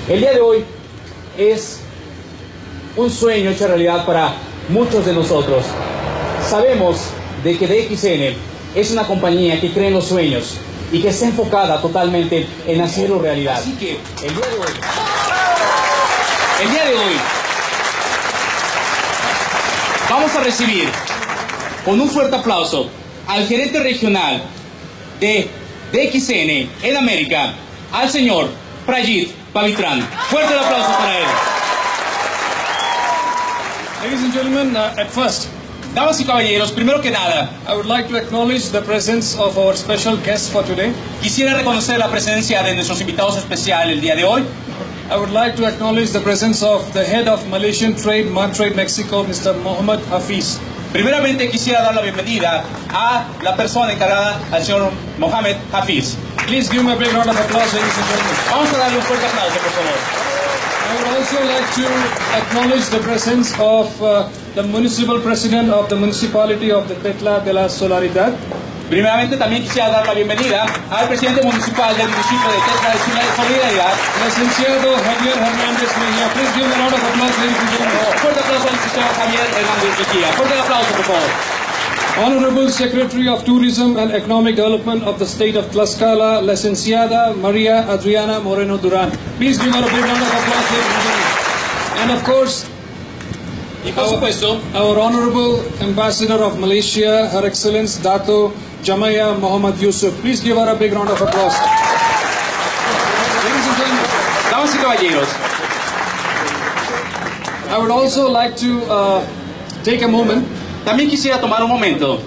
El día de hoy es un sueño hecho realidad para muchos de nosotros. Sabemos de que DXN es una compañía que cree en los sueños y que está enfocada totalmente en hacerlo realidad. Así que el día de hoy vamos a recibir con un fuerte aplauso al gerente regional de DXN en América, al señor Prajit Pavitran. Fuerte el aplauso para él. Ladies and gentlemen, at first, damas y caballeros, primero que nada, I would like to acknowledge the presence of our special guest for today. Quisiera reconocer la presencia de nuestros invitados especiales el día de hoy. I would like to acknowledge the presence of the head of Malaysian Trade, Trade Mexico, Mr. Mohammed Hafiz. Primeramente quisiera dar la bienvenida a la persona encargada, al señor Mohammed Hafiz. Please give me a big round of applause, ladies and gentlemen. Vamos a darle un fuerte aplauso, por favor. I would also like to acknowledge the presence of the municipal president of the municipality of the Tlaxcala Solidaridad. Primeramente también quisiera dar la bienvenida al presidente municipal del municipio de Tlaxcala Solidaridad, licenciado Javier Hernández Mejía. Please give me a round of applause, ladies and gentlemen. Fuerte aplauso al licenciado Javier Hernández Mejía. Fuerte aplauso, por favor. Honorable Secretary of Tourism and Economic Development of the State of Tlaxcala, Licenciada Maria Adriana Moreno Duran. Please give her a big round of applause, ladies and gentlemen. And of course, y por supuesto, our Honorable Ambassador of Malaysia, Her Excellence Dato Jamaya Muhammad Yusuf. Please give her a big round of applause. Ladies and gentlemen, damas y caballeros, I would also like to take a moment. También quisiera tomar un momento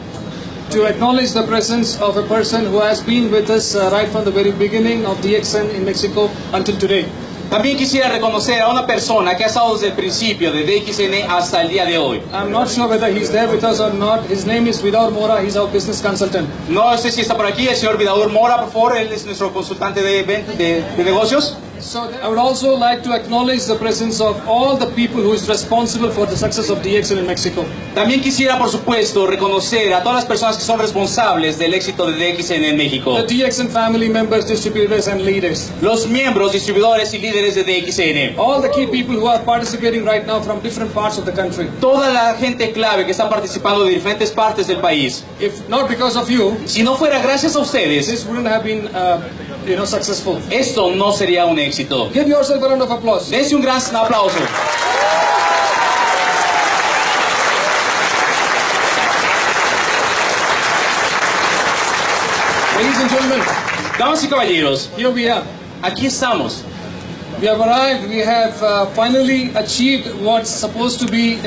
to acknowledge the presence of a person who has been with us right from the very beginning of DXN in Mexico until today. También quisiera reconocer a una persona que ha estado desde el principio de DXN hasta el día de hoy. I'm not sure whether he's there with us or not. His name is Vida Mora. He's our business consultant. No sé si está por aquí el señor Vidador Mora, por favor. Él es nuestro consultante de negocios. So I would also like to acknowledge the presence of all the people who is responsible for the success of DXN in Mexico. También quisiera, por supuesto, reconocer a todas las personas que son responsables del éxito de DXN en México. The DXN family members, distributors and leaders. Los miembros, distribuidores y líderes de DXN. All the key people who are participating right now from different parts of the country. Toda la gente clave que está participando de diferentes partes del país. If not because of you, si no fuera gracias a ustedes, this wouldn't have been successful. Esto no sería un éxito. Give yourself a round of applause. Dense un gran aplauso. Ladies and gentlemen, damas y caballeros, here we are. Aquí estamos. We have arrived. We have finally achieved what's supposed to be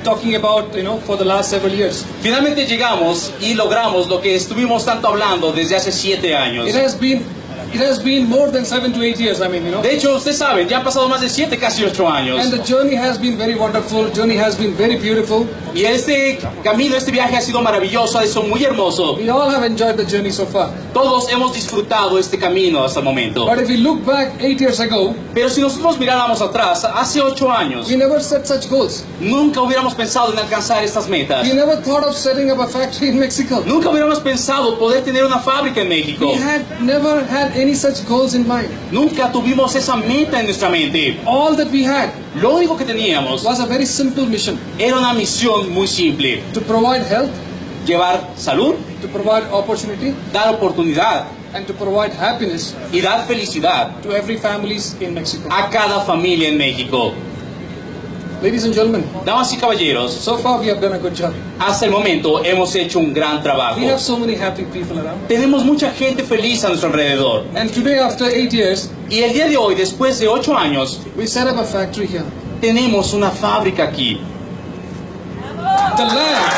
talking about, for the last several years. Finalmente llegamos y logramos lo que estuvimos tanto hablando desde hace 7 años. It has been more than 7 to 8 years, De hecho, ustedes saben, ya han pasado más de 7, casi 8 años. And the journey has been very wonderful. Journey has been very beautiful. Y este camino, este viaje ha sido maravilloso, ha sido muy hermoso. We all have enjoyed the journey so far. Todos hemos disfrutado este camino hasta el momento. But if we look back 8 years ago, pero si nosotros miráramos atrás, hace 8 años, we never set such goals. Nunca hubiéramos pensado en alcanzar estas metas. We never thought of setting up a factory in Mexico. Nunca hubiéramos pensado poder tener una fábrica en México. We had never had any such goals in mind. Nunca tuvimos esa meta en nuestra mente. All that we had, lo único que teníamos, was a very simple mission. Era una misión muy simple. To provide health, llevar salud, to provide opportunity, dar oportunidad, and to provide happiness, y dar felicidad, to every families in Mexico. A cada familia en México. Ladies and gentlemen, damas y caballeros, so far we have done a good job. Hasta el momento hemos hecho un gran trabajo. We have so many happy people around. Tenemos mucha gente feliz a nuestro alrededor. And today, after 8 years, y el día de hoy, después de 8 años, we set up a factory here. Tenemos una fábrica aquí. The land,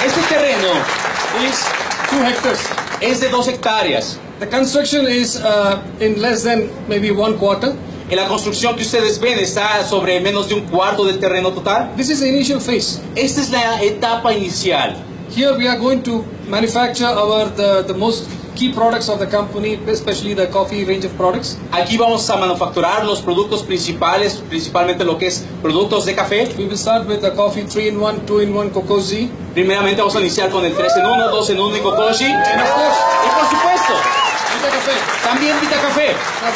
este terreno is 2 hectares. Es de 2 hectáreas. The construction is in less than maybe 1/4. En la construcción que ustedes ven está sobre menos de 1/4 del terreno total. This is the initial phase. Esta es la etapa inicial. Here we are going to manufacture the most key products of the company, especially the coffee range of products. Aquí vamos a manufacturar los productos principales, principalmente lo que es productos de café. We will start with the coffee 3-in-1, 2-in-1 Kokozi. Primeramente vamos a iniciar con el 3 en 1, 2 en 1 y Kokoshi. And of course, y por supuesto, café. también Vida Café. Now,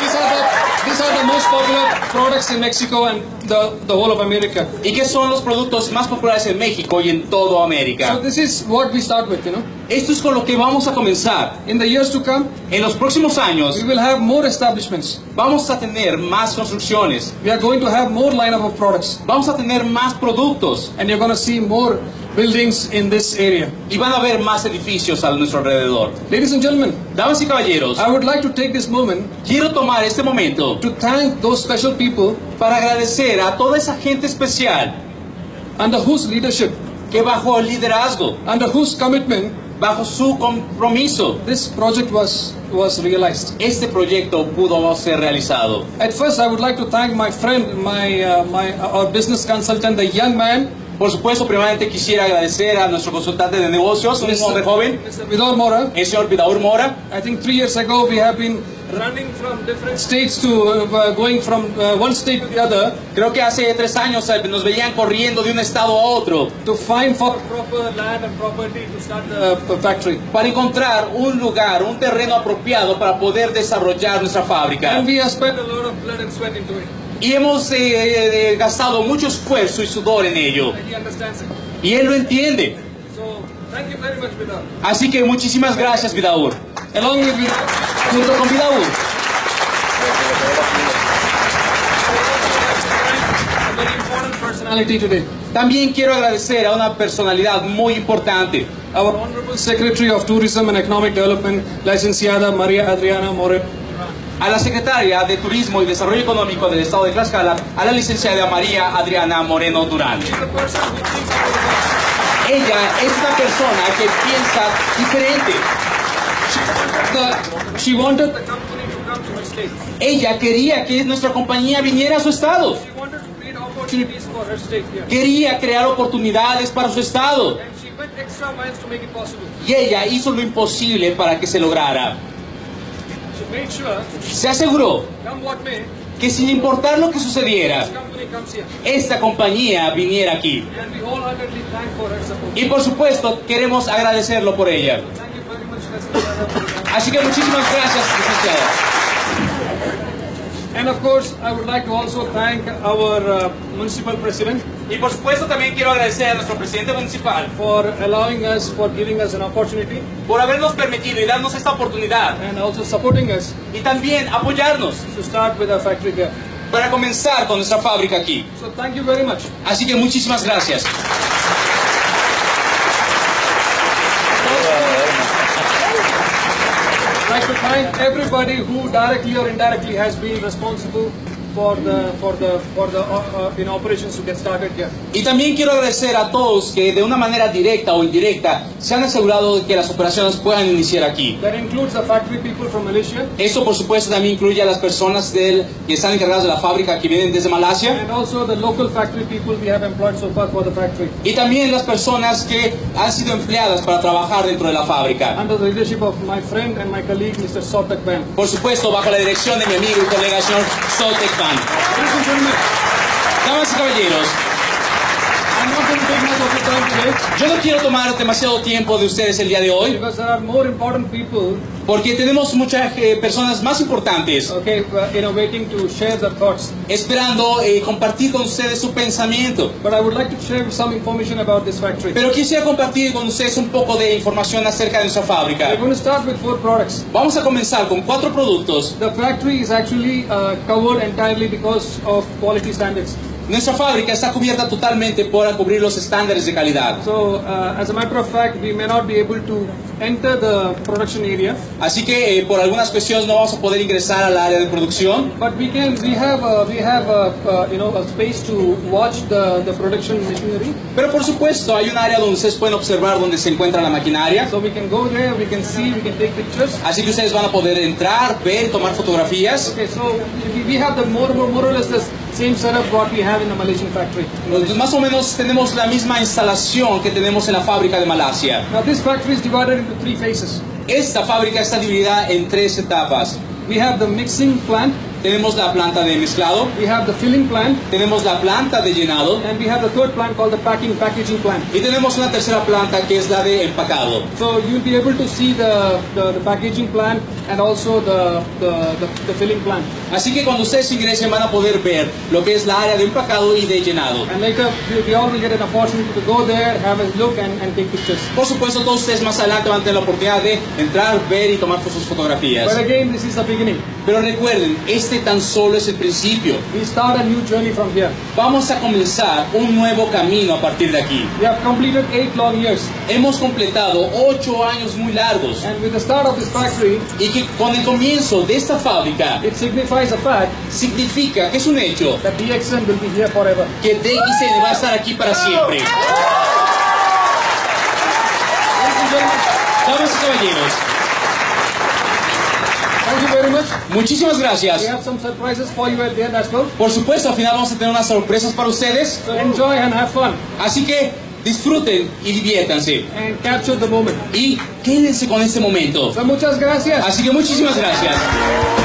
these are the most popular products in Mexico and the whole of America. ¿Y qué son los productos más populares en México y en toda América? So this is what we start with, Esto es con lo que vamos a comenzar. In the years to come, En los próximos años we will have more establishments. vamos a tener más construcciones, We are going to have more lineup of products. vamos a tener más productos And you're going to see more buildings in this area. y van a haber más edificios a nuestro alrededor. Ladies and gentlemen, Damas y caballeros, I would like to take this moment quiero tomar este momento to thank those special people para agradecer a toda esa gente especial under whose leadership, que bajo el liderazgo, under whose commitment, bajo su compromiso, this project was realized. este proyecto pudo ser realizado. At first, I would like to thank my friend, our business consultant, the young man, Por supuesto, primeramente quisiera agradecer a nuestro consultante de negocios, un hombre joven, Mr. Vidal Mora. el señor Vidaur Mora. I think 3 years ago we have been running from different states to going from one state to the other Creo que hace 3 años nos veían corriendo de un estado a otro to find for proper land and property to start the factory. para encontrar un lugar, un terreno apropiado para poder desarrollar nuestra fábrica. And we have spent a lot of blood and sweat into it. Y hemos gastado mucho esfuerzo y sudor en ello. And he understands it. Y él lo entiende. So, thank you very much, Vidal. Así que muchísimas gracias, Vidaur. Along with Vidal, Junto con Vidaur, a very important personality today. también quiero agradecer a una personalidad muy importante. Our Honorable Secretary of Tourism and Economic Development, Licenciada María Adriana Moreno. A la secretaria de Turismo y Desarrollo Económico del Estado de Tlaxcala, a la licenciada María Adriana Moreno Durán. She's the person who thinks out of the box. Ella es una persona que piensa diferente. She wanted the company to come to her state. Ella quería que nuestra compañía viniera a su estado. She wanted to create opportunities for her state here. Quería crear oportunidades para su estado. And she went extra miles to make it possible. Y ella hizo lo imposible para que se lograra. She made sure, Se aseguró come what may, que sin importar lo que sucediera, this company comes here. esta compañía viniera aquí. And we wholeheartedly thank for her support. Y por supuesto, queremos agradecerlo por ella. Thank you very much, Licenciada. Así que muchísimas gracias, licenciada. And of course, I would like to also thank our municipal president Y por supuesto, también quiero agradecer a nuestro presidente municipal for giving us an opportunity por habernos permitido y darnos esta oportunidad and also supporting us y también apoyarnos to start with our factory here. para comenzar con nuestra fábrica aquí. So thank you very much. Así que muchísimas gracias. I'd like to thank everybody who directly or indirectly has been responsible for the operations to get started here. Y también quiero agradecer a todos que de una manera directa o indirecta se han asegurado de que las operaciones puedan iniciar aquí. That includes the factory people from Malaysia Esto por supuesto también incluye a las personas que están encargadas de la fábrica que vienen desde Malasia and also the local factory people we have employed so far for the factory y también las personas que han sido empleadas para trabajar dentro de la fábrica. under the leadership of my friend and my colleague Mr. Sotak Ban. Por supuesto, bajo la dirección de mi amigo y colega señor Sotek Ban. Ladies and gentlemen, Damas y caballeros, I'm not going to take much of your time today yo no quiero tomar demasiado tiempo de ustedes el día de hoy because there are more important people, porque tenemos muchas personas más importantes okay, waiting to share their thoughts. esperando compartir con ustedes su pensamiento. But I would like to share some information about this factory. Pero quisiera compartir con ustedes un poco de información acerca de nuestra fábrica. We're going to start with 4 products. Vamos a comenzar con 4 productos. The factory is actually covered entirely because of quality standards. Nuestra fábrica está cubierta totalmente para cubrir los estándares de calidad. So, as a matter of fact, we may not be able to enter the production area, Así que por algunas cuestiones no vamos a poder ingresar al área de producción. but we have a space to watch the production machinery. Pero por supuesto hay un área donde ustedes pueden observar donde se encuentra la maquinaria. So we can go there, we can see, we can take pictures. Así que ustedes van a poder entrar, ver, tomar fotografías. Okay, so we have the more or less the same setup what we have in the Malaysian factory. Pues más o menos tenemos la misma instalación que tenemos en la fábrica de Malasia. Now this factory is divided into 3 phases. Esta fábrica está dividida en 3 etapas. We have the mixing plant. tenemos la planta de mezclado, we have the filling plant, tenemos la planta de llenado and we have the third plant called the packaging plant. y tenemos una tercera planta que es la de empacado. So you'll be able to see the packaging plant and also the filling plant. Así que cuando ustedes ingresen van a poder ver lo que es la área de empacado y de llenado. And later we all will get an opportunity to go there, have a look and take pictures. Por supuesto, todos ustedes más adelante van a tener la oportunidad de entrar, ver y tomar sus fotografías. But again, this is the beginning. Pero recuerden, este tan solo es el principio. We start a new journey from here. Vamos a comenzar un nuevo camino a partir de aquí. We have completed 8 long years. Hemos completado 8 años muy largos. And with the start of this factory, Y que con el comienzo de esta fábrica it signifies a fact significa que es un hecho that DXN will be here forever. que DXN va a estar aquí para siempre. Damas y caballeros, Thank you very much. muchísimas gracias. We have some surprises for you at the end as well. Por supuesto, al final vamos a tener unas sorpresas para ustedes. So enjoy and have fun Así que disfruten y diviértanse. and capture the moment. Y quédense con este momento. So muchas gracias. Así que muchísimas gracias.